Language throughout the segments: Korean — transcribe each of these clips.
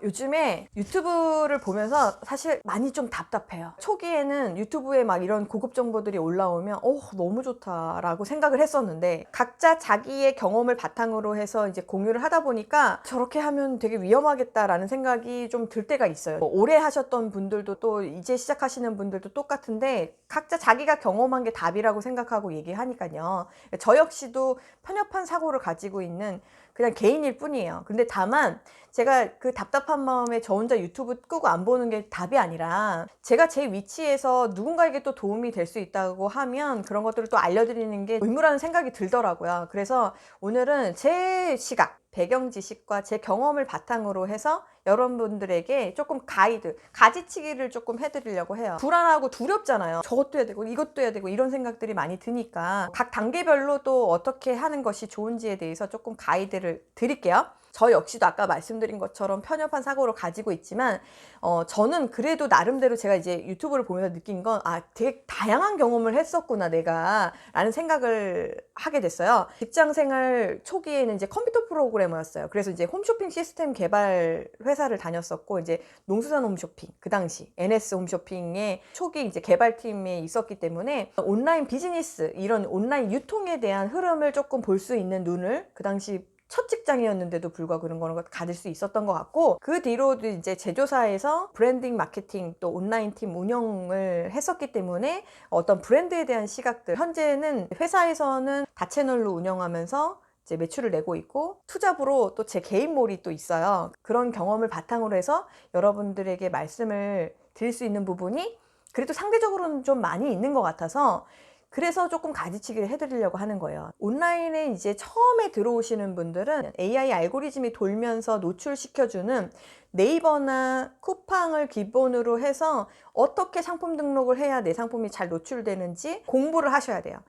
요즘에 유튜브를 보면서 사실 많이 좀 답답해요. 초기에는 유튜브에 막 이런 고급 정보들이 올라오면 너무 좋다라고 생각을 했었는데, 각자 자기의 경험을 바탕으로 해서 이제 공유를 하다 보니까 저렇게 하면 되게 위험하겠다라는 생각이 좀 들 때가 있어요. 오래 하셨던 분들도 또 이제 시작하시는 분들도 똑같은데, 각자 자기가 경험한 게 답이라고 생각하고 얘기하니까요. 저 역시도 편협한 사고를 가지고 있는 그냥 개인일 뿐이에요. 근데 다만 제가 그 답답한 마음에 저 혼자 유튜브 끄고 안 보는 게 답이 아니라, 제가 제 위치에서 누군가에게 또 도움이 될 수 있다고 하면 그런 것들을 또 알려드리는 게 의무라는 생각이 들더라고요. 그래서 오늘은 제 시각, 배경 지식과 제 경험을 바탕으로 해서 여러분들에게 조금 가지치기를 조금 해드리려고 해요. 불안하고 두렵잖아요. 저것도 해야 되고 이것도 해야 되고 이런 생각들이 많이 드니까 각 단계별로 또 어떻게 하는 것이 좋은지에 대해서 조금 가이드를 드릴게요. 저 역시도 아까 말씀드린 것처럼 편협한 사고를 가지고 있지만 저는 그래도 나름대로 제가 이제 유튜브를 보면서 느낀 건 되게 다양한 경험을 했었구나 내가 라는 생각을 하게 됐어요. 직장생활 초기에는 이제 컴퓨터 프로그래머였어요. 그래서 이제 홈쇼핑 시스템 개발 회사를 다녔었고, 이제 농수산 홈쇼핑, 그 당시 NS 홈쇼핑의 초기 이제 개발팀에 있었기 때문에 온라인 비즈니스, 이런 온라인 유통에 대한 흐름을 조금 볼 수 있는 눈을 그 당시 첫 직장이었는데도 불구하고 그런 거를 가질 수 있었던 것 같고, 그 뒤로도 이제 제조사에서 브랜딩 마케팅 또 온라인 팀 운영을 했었기 때문에 어떤 브랜드에 대한 시각들, 현재는 회사에서는 다채널로 운영하면서 이제 매출을 내고 있고, 투잡으로 또 제 개인몰이 또 있어요. 그런 경험을 바탕으로 해서 여러분들에게 말씀을 드릴 수 있는 부분이 그래도 상대적으로는 좀 많이 있는 것 같아서, 그래서 조금 가지치기를 해드리려고 하는 거예요. 온라인에 이제 처음에 들어오시는 분들은 AI 알고리즘이 돌면서 노출시켜주는 네이버나 쿠팡을 기본으로 해서 어떻게 상품 등록을 해야 내 상품이 잘 노출되는지 공부를 하셔야 돼요.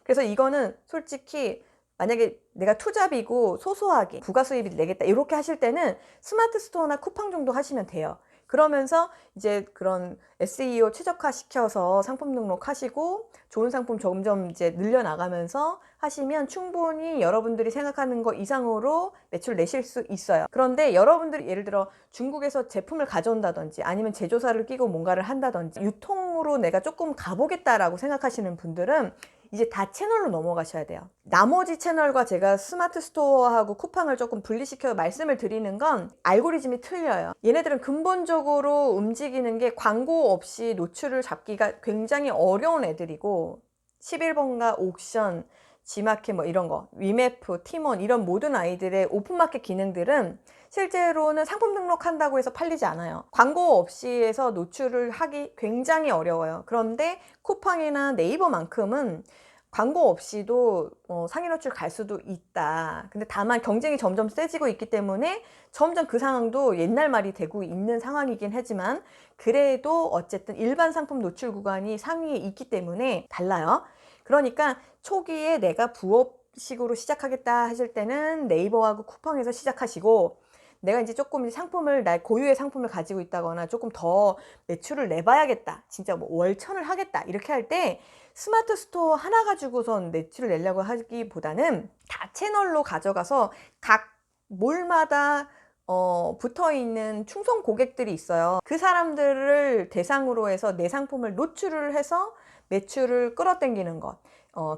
그래서 이거는 솔직히 만약에 내가 투잡이고 소소하게 부가수입이 내겠다 이렇게 하실 때는 스마트 스토어나 쿠팡 정도 하시면 돼요. 그러면서 이제 그런 SEO 최적화 시켜서 상품 등록하시고 좋은 상품 점점 이제 늘려나가면서 하시면 충분히 여러분들이 생각하는 거 이상으로 매출 내실 수 있어요. 그런데 여러분들이 예를 들어 중국에서 제품을 가져온다든지 아니면 제조사를 끼고 뭔가를 한다든지 유통으로 내가 조금 가보겠다라고 생각하시는 분들은 이제 다 채널로 넘어가셔야 돼요. 나머지 채널과 제가 스마트 스토어하고 쿠팡을 조금 분리시켜 말씀을 드리는 건 알고리즘이 틀려요. 얘네들은 근본적으로 움직이는 게 광고 없이 노출을 잡기가 굉장히 어려운 애들이고, 11번가 옥션, 지마켓 뭐 이런 거, 위메프, 팀원 이런 모든 아이들의 오픈마켓 기능들은 실제로는 상품 등록한다고 해서 팔리지 않아요. 광고 없이 해서 노출을 하기 굉장히 어려워요. 그런데 쿠팡이나 네이버만큼은 광고 없이도 상위 노출 갈 수도 있다. 근데 다만 경쟁이 점점 세지고 있기 때문에 점점 그 상황도 옛날 말이 되고 있는 상황이긴 하지만, 그래도 어쨌든 일반 상품 노출 구간이 상위에 있기 때문에 달라요. 그러니까 초기에 내가 부업식으로 시작하겠다 하실 때는 네이버하고 쿠팡에서 시작하시고, 내가 이제 조금 상품을, 나 고유의 상품을 가지고 있다거나 조금 더 매출을 내봐야겠다, 진짜 뭐 월천을 하겠다 이렇게 할 때 스마트 스토어 하나 가지고선 매출을 내려고 하기보다는 다 채널로 가져가서 각 몰마다 붙어있는 충성 고객들이 있어요. 그 사람들을 대상으로 해서 내 상품을 노출을 해서 매출을 끌어당기는 것,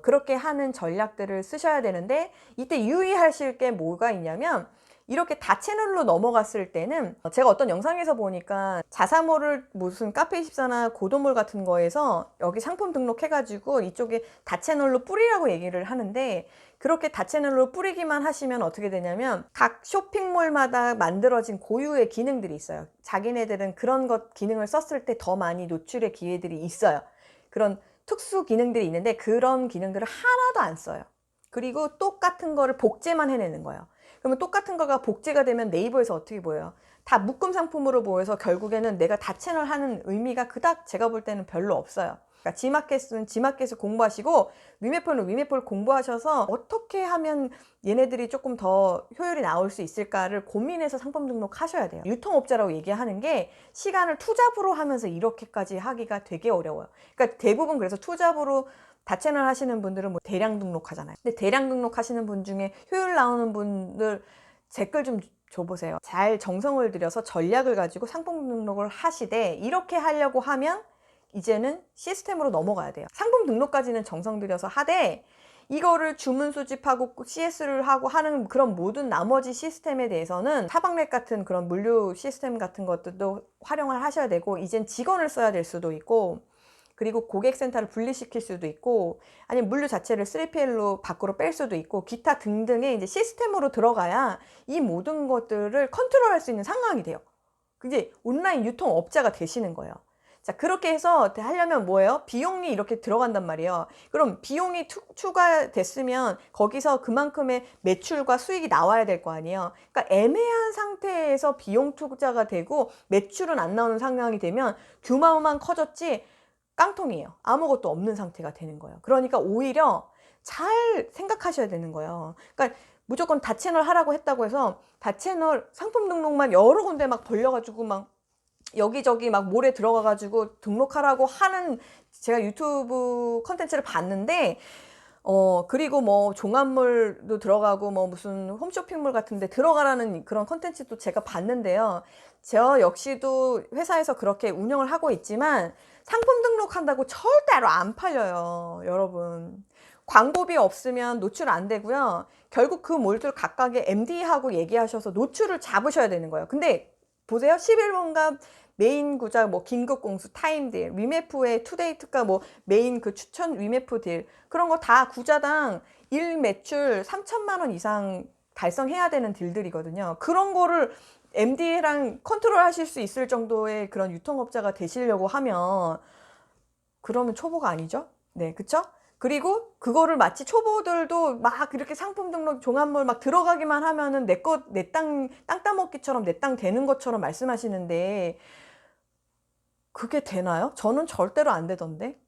그렇게 하는 전략들을 쓰셔야 되는데, 이때 유의하실 게 뭐가 있냐면, 이렇게 다 채널로 넘어갔을 때는 제가 어떤 영상에서 보니까 자사몰을 무슨 카페24나 고도몰 같은 거에서 여기 상품 등록해가지고 이쪽에 다 채널로 뿌리라고 얘기를 하는데, 그렇게 다 채널로 뿌리기만 하시면 어떻게 되냐면 각 쇼핑몰마다 만들어진 고유의 기능들이 있어요. 자기네들은 그런 것 기능을 썼을 때 더 많이 노출의 기회들이 있어요. 그런 특수 기능들이 있는데 그런 기능들을 하나도 안 써요. 그리고 똑같은 거를 복제만 해내는 거예요. 그러면 똑같은 거가 복제가 되면 네이버에서 어떻게 보여요? 다 묶음 상품으로 보여서 결국에는 내가 다 채널 하는 의미가 그닥 제가 볼 때는 별로 없어요. 그러니까 지마켓은 지마켓을 공부하시고 위메폴은 위메폴 공부하셔서 어떻게 하면 얘네들이 조금 더 효율이 나올 수 있을까를 고민해서 상품 등록하셔야 돼요. 유통업자라고 얘기하는 게 시간을 투잡으로 하면서 이렇게까지 하기가 되게 어려워요. 그러니까 대부분 그래서 투잡으로 다채널 하시는 분들은 뭐 대량 등록하잖아요. 근데 대량 등록하시는 분 중에 효율 나오는 분들 댓글 좀 줘보세요. 잘 정성을 들여서 전략을 가지고 상품 등록을 하시되, 이렇게 하려고 하면 이제는 시스템으로 넘어가야 돼요. 상품 등록까지는 정성 들여서 하되, 이거를 주문 수집하고 CS를 하고 하는 그런 모든 나머지 시스템에 대해서는 사방넷 같은 그런 물류 시스템 같은 것들도 활용을 하셔야 되고, 이젠 직원을 써야 될 수도 있고, 그리고 고객센터를 분리시킬 수도 있고, 아니면 물류 자체를 3PL로 밖으로 뺄 수도 있고, 기타 등등의 이제 시스템으로 들어가야 이 모든 것들을 컨트롤할 수 있는 상황이 돼요. 이제 온라인 유통업자가 되시는 거예요. 자, 그렇게 해서 하려면 뭐예요? 비용이 이렇게 들어간단 말이에요. 그럼 비용이 추가됐으면 거기서 그만큼의 매출과 수익이 나와야 될 거 아니에요. 그러니까 애매한 상태에서 비용 투자가 되고 매출은 안 나오는 상황이 되면 규모만 커졌지 깡통이에요. 아무것도 없는 상태가 되는 거예요. 그러니까 오히려 잘 생각하셔야 되는 거예요. 그러니까 무조건 다채널 하라고 했다고 해서 다채널 상품 등록만 여러 군데 막 벌려가지고 막 여기저기 막 몰에 들어가가지고 등록하라고 하는 제가 유튜브 컨텐츠를 봤는데, 그리고 뭐 종합몰도 들어가고 뭐 무슨 홈쇼핑몰 같은데 들어가라는 그런 컨텐츠도 제가 봤는데요. 저 역시도 회사에서 그렇게 운영을 하고 있지만 상품 등록한다고 절대로 안 팔려요, 여러분. 광고비 없으면 노출 안 되고요. 결국 그 몰들 각각의 MD하고 얘기하셔서 노출을 잡으셔야 되는 거예요. 근데 보세요. 11번가 메인 구작, 뭐 긴급 공수, 타임딜, 위메프의 투데이 특가, 뭐 메인 그 추천 위메프 딜, 그런 거 다 구자당 일 매출 3천만 원 이상 달성해야 되는 딜들이거든요. 그런 거를 MD랑 컨트롤 하실 수 있을 정도의 그런 유통업자가 되시려고 하면, 그러면 초보가 아니죠? 네, 그쵸? 그리고 그거를 마치 초보들도 막 이렇게 상품 등록 종합몰 막 들어가기만 하면은 내 땅 따먹기처럼 내 땅 되는 것처럼 말씀하시는데, 그게 되나요? 저는 절대로 안 되던데.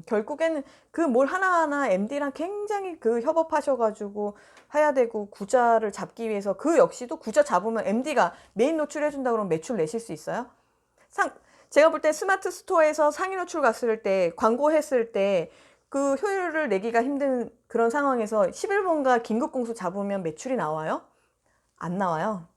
결국에는 그 뭘 하나하나 MD랑 굉장히 그 협업하셔가지고 해야 되고, 구자를 잡기 위해서 그 역시도 구자 잡으면 MD가 메인 노출해준다 그러면 매출 내실 수 있어요? 제가 볼 때 스마트 스토어에서 상위 노출 갔을 때, 광고했을 때 그 효율을 내기가 힘든 그런 상황에서 11번가 긴급공수 잡으면 매출이 나와요? 안 나와요.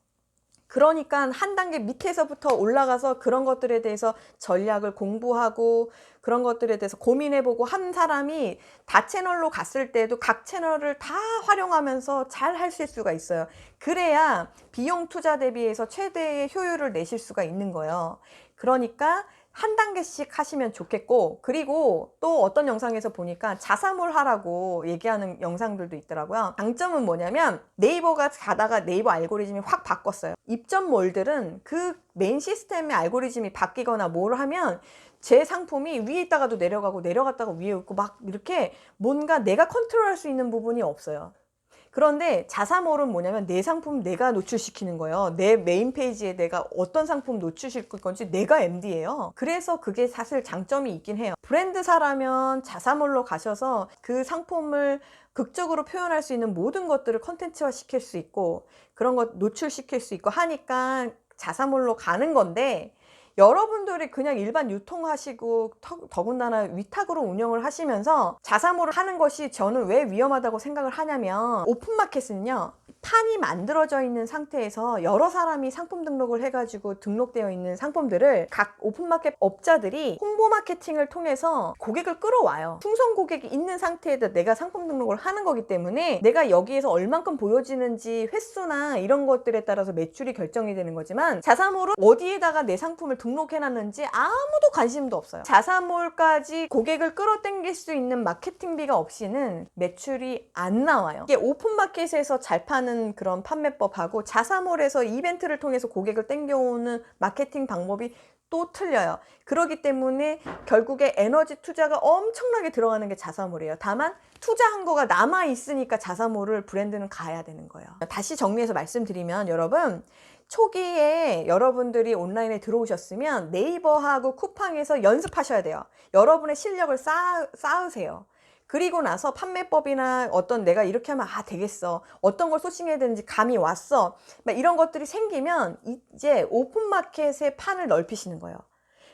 그러니까 한 단계 밑에서부터 올라가서 그런 것들에 대해서 전략을 공부하고 그런 것들에 대해서 고민해보고 한 사람이 다채널로 갔을 때도 각 채널을 다 활용하면서 잘 하실 수가 있어요. 그래야 비용 투자 대비해서 최대의 효율을 내실 수가 있는 거예요. 그러니까 한 단계씩 하시면 좋겠고, 그리고 또 어떤 영상에서 보니까 자사몰 하라고 얘기하는 영상들도 있더라고요. 장점은 뭐냐면 네이버가 가다가 네이버 알고리즘이 확 바꿨어요. 입점몰들은 그 메인 시스템의 알고리즘이 바뀌거나 뭘 하면 제 상품이 위에 있다가도 내려가고 내려갔다가 위에 있고 막 이렇게 뭔가 내가 컨트롤할 수 있는 부분이 없어요. 그런데 자사몰은 뭐냐면 내 상품 내가 노출시키는 거예요. 내 메인 페이지에 내가 어떤 상품 노출시킬 건지 내가 MD예요. 그래서 그게 사실 장점이 있긴 해요. 브랜드사라면 자사몰로 가셔서 그 상품을 극적으로 표현할 수 있는 모든 것들을 컨텐츠화 시킬 수 있고 그런 것 노출시킬 수 있고 하니까 자사몰로 가는 건데, 여러분들이 그냥 일반 유통하시고 더군다나 위탁으로 운영을 하시면서 자사몰을 하는 것이 저는 왜 위험하다고 생각을 하냐면, 오픈마켓은요, 판이 만들어져 있는 상태에서 여러 사람이 상품 등록을 해가지고 등록되어 있는 상품들을 각 오픈마켓 업자들이 홍보 마케팅을 통해서 고객을 끌어와요. 충성 고객이 있는 상태에서 내가 상품 등록을 하는 거기 때문에 내가 여기에서 얼만큼 보여지는지 횟수나 이런 것들에 따라서 매출이 결정이 되는 거지만, 자사몰은 어디에다가 내 상품을 등록해놨는지 아무도 관심도 없어요. 자사몰까지 고객을 끌어당길 수 있는 마케팅비가 없이는 매출이 안 나와요. 이게 오픈마켓에서 잘 파는 그런 판매법하고 자사몰에서 이벤트를 통해서 고객을 땡겨오는 마케팅 방법이 또 틀려요. 그렇기 때문에 결국에 에너지 투자가 엄청나게 들어가는 게 자사몰이에요. 다만 투자한 거가 남아 있으니까 자사몰을 브랜드는 가야 되는 거예요. 다시 정리해서 말씀드리면, 여러분 초기에 여러분들이 온라인에 들어오셨으면 네이버하고 쿠팡에서 연습하셔야 돼요. 여러분의 실력을 쌓으세요. 그리고 나서 판매법이나 어떤 내가 이렇게 하면 되겠어, 어떤 걸 소싱해야 되는지 감이 왔어, 막 이런 것들이 생기면 이제 오픈마켓의 판을 넓히시는 거예요.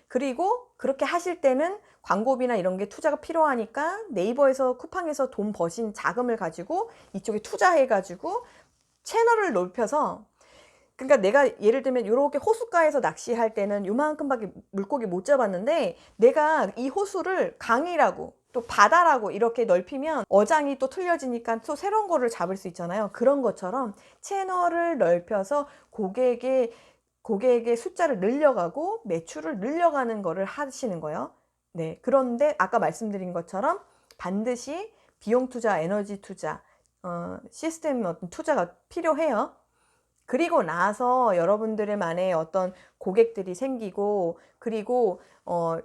그리고 그렇게 하실 때는 광고비나 이런 게 투자가 필요하니까 네이버에서 쿠팡에서 돈 버신 자금을 가지고 이쪽에 투자해 가지고 채널을 넓혀서 그러니까 내가 예를 들면 이렇게 호숫가에서 낚시할 때는 요만큼밖에 물고기 못 잡았는데 내가 이 호수를 강이라고 또 바다라고 이렇게 넓히면 어장이 또 틀려지니까 또 새로운 거를 잡을 수 있잖아요. 그런 것처럼 채널을 넓혀서 고객의 숫자를 늘려가고 매출을 늘려가는 거를 하시는 거예요. 네. 그런데 아까 말씀드린 것처럼 반드시 비용 투자, 에너지 투자, 시스템 어떤 투자가 필요해요. 그리고 나서 여러분들만의 어떤 고객들이 생기고, 그리고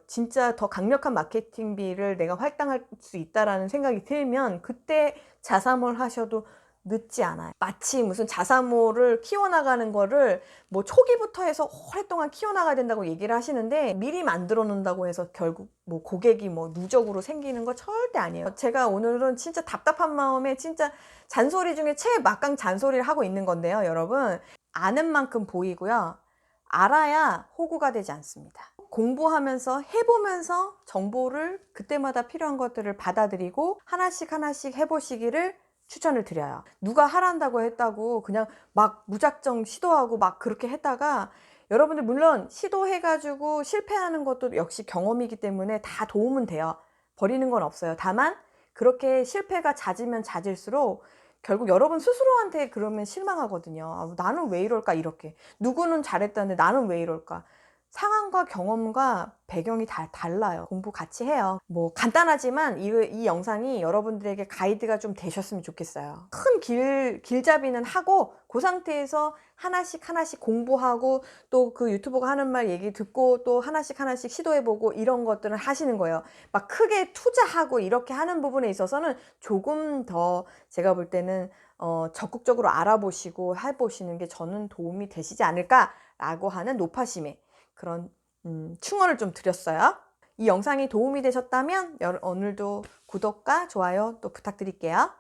진짜 더 강력한 마케팅비를 내가 할당할 수 있다라는 생각이 들면 그때 자사몰 하셔도 늦지 않아요. 마치 무슨 자사몰을 키워나가는 거를 뭐 초기부터 해서 오랫동안 키워나가야 된다고 얘기를 하시는데 미리 만들어 놓는다고 해서 결국 뭐 고객이 뭐 누적으로 생기는 거 절대 아니에요. 제가 오늘은 진짜 답답한 마음에 진짜 잔소리 중에 최막강 잔소리를 하고 있는 건데요, 여러분. 아는 만큼 보이고요. 알아야 호구가 되지 않습니다. 공부하면서 해보면서 정보를 그때마다 필요한 것들을 받아들이고 하나씩 하나씩 해보시기를 추천을 드려요. 누가 하란다고 했다고 그냥 막 무작정 시도하고 막 그렇게 했다가 여러분들 물론 시도해가지고 실패하는 것도 역시 경험이기 때문에 다 도움은 돼요. 버리는 건 없어요. 다만 그렇게 실패가 잦으면 잦을수록 결국 여러분 스스로한테 그러면 실망하거든요. 아, 나는 왜 이럴까 이렇게. 누구는 잘했다는데 나는 왜 이럴까. 상황과 경험과 배경이 다 달라요. 공부 같이 해요. 뭐 간단하지만 이 영상이 여러분들에게 가이드가 좀 되셨으면 좋겠어요. 큰 길잡이는 하고 그 상태에서 하나씩 하나씩 공부하고 또 그 유튜버가 하는 말 얘기 듣고 또 하나씩 하나씩 시도해보고 이런 것들을 하시는 거예요. 막 크게 투자하고 이렇게 하는 부분에 있어서는 조금 더 제가 볼 때는 적극적으로 알아보시고 해보시는 게 저는 도움이 되시지 않을까라고 하는 노파심에 그런 충언을 좀 드렸어요. 이 영상이 도움이 되셨다면 오늘도 구독과 좋아요 또 부탁드릴게요.